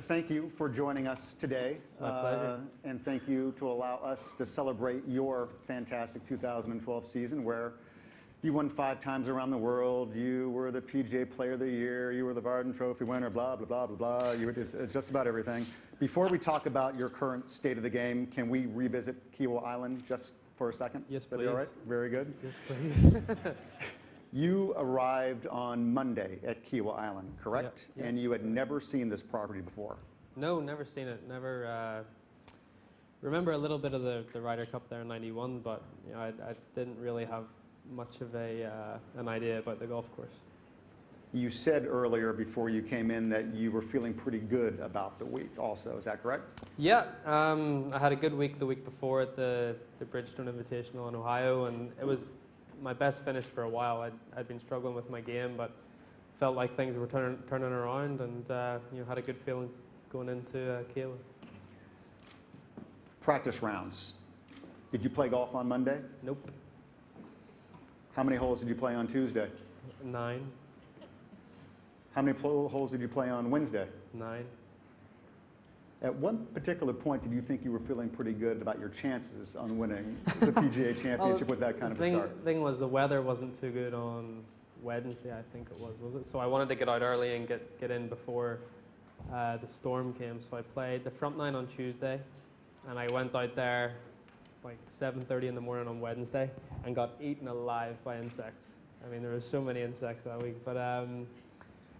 Thank you for joining us today. My pleasure. And thank you to allow us to celebrate your fantastic 2012 season where you won 5 times around the world, you were the PGA Player of the Year, you were the Varden Trophy winner, blah, blah, blah, blah, blah. It's just about everything. Before we talk about your current state of the game, can we revisit Kiawah Island just for a second? Yes, That'd please. be all right? Very good. Yes, please. You arrived on Monday at Kiawah Island, correct? Yep. And you had never seen this property before. No, never seen it. Never. Remember a little bit of the Ryder Cup there in '91, but you know, I didn't really have much of an idea about the golf course. You said earlier before you came in that you were feeling pretty good about the week also, is that correct? Yeah, I had a good week the week before at the Bridgestone Invitational in Ohio, and it was my best finish for a while. I'd been struggling with my game, but felt like things were turning around, and you know, had a good feeling going into Kiawah. Practice rounds. Did you play golf on Monday? Nope. How many holes did you play on Tuesday? 9. How many holes did you play on Wednesday? 9. At one particular point, did you think you were feeling pretty good about your chances on winning the PGA Championship with that kind of a start? The thing was the weather wasn't too good on Wednesday, I think it was it? So I wanted to get out early and get in before the storm came. So I played the front 9 on Tuesday, and I went out there like 7:30 in the morning on Wednesday and got eaten alive by insects. I mean, there were so many insects that week, but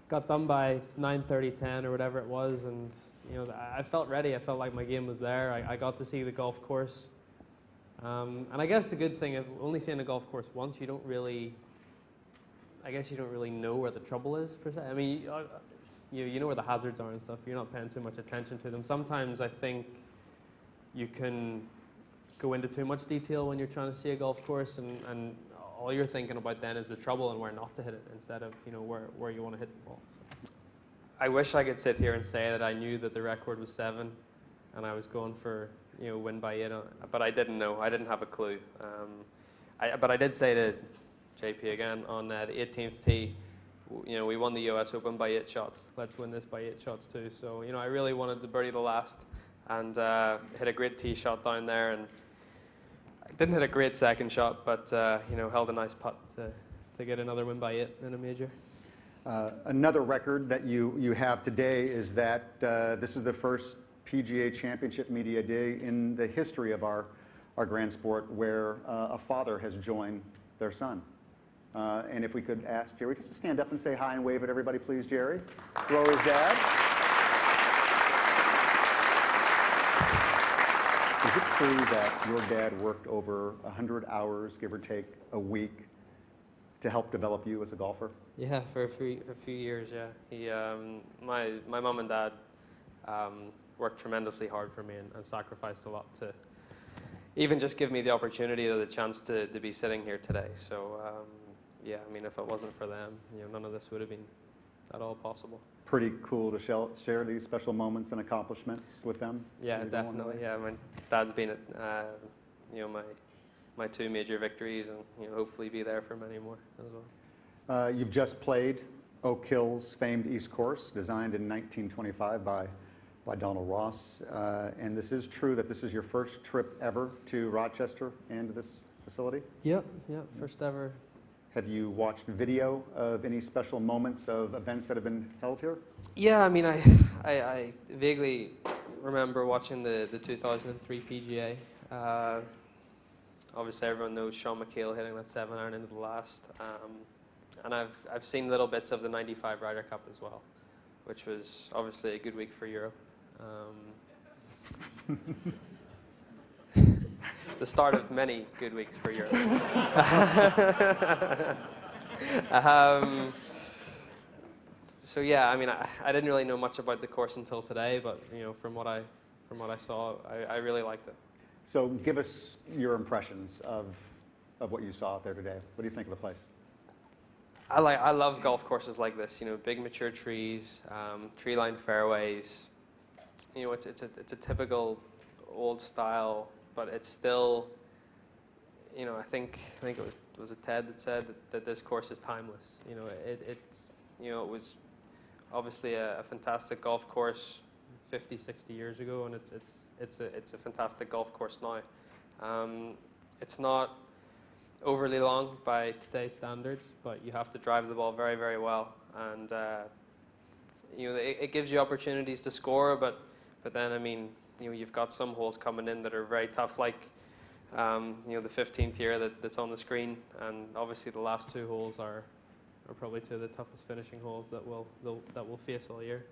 got done by 9:30, 10 or whatever it was, and you know, I felt ready. I felt like my game was there. I got to see the golf course, and I guess the good thing of only seeing a golf course once, you don't really know where the trouble is per se. I mean, you know where the hazards are and stuff. You're not paying too much attention to them. Sometimes I think you can go into too much detail when you're trying to see a golf course, and all you're thinking about then is the trouble and where not to hit it instead of, you know, where you want to hit the ball. So. I wish I could sit here and say that I knew that the record was 7 and I was going for, you know, win by 8, but I didn't know. I didn't have a clue. But I did say to JP again on the 18th tee, you know, we won the US Open by 8 shots. Let's win this by 8 shots too. So, you know, I really wanted to birdie the last and hit a great tee shot down there, and I didn't hit a great second shot, but you know, held a nice putt to get another win by 8 in a major. Another record that you have today is that this is the first PGA Championship Media Day in the history of our grand sport where a father has joined their son. And if we could ask Jerry just to stand up and say hi and wave at everybody, please, Jerry. Rory's dad. Is it true that your dad worked over 100 hours, give or take, a week to help develop you as a golfer? Yeah, for a few years, yeah. He, my mom and dad worked tremendously hard for me and sacrificed a lot to even just give me the opportunity or the chance to be sitting here today. So, yeah, I mean, if it wasn't for them, you know, none of this would have been at all possible. Pretty cool to share these special moments and accomplishments with them. Yeah, definitely. Yeah, my dad's been at, you know, my 2 major victories, and you know, hopefully be there for many more as well. You've just played Oak Hill's famed East Course, designed in 1925 by Donald Ross. And this is true that this is your first trip ever to Rochester and this facility? Yep, first ever. Have you watched video of any special moments of events that have been held here? Yeah, I mean, I vaguely remember watching the 2003 PGA. Obviously, everyone knows Sean McHale hitting that 7-iron into the last. And I've seen little bits of the 95 Ryder Cup as well, which was obviously a good week for Europe. The start of many good weeks for Europe. So yeah, I mean, I didn't really know much about the course until today, but you know, from what I saw, I really liked it. So give us your impressions of what you saw out there today. What do you think of the place? I love golf courses like this. You know, big mature trees, tree-lined fairways. You know, it's a typical old style, but it's still, you know, I think it was it Ted that said that this course is timeless. You know, it was obviously a fantastic golf course 50, 60 years ago, and it's a fantastic golf course now. It's not overly long by today's standards, but you have to drive the ball very, very well, and it gives you opportunities to score, but then, I mean, you've got some holes coming in that are very tough, like the 15th year that's on the screen, and obviously the last two holes are probably two of the toughest finishing holes that we'll face all year.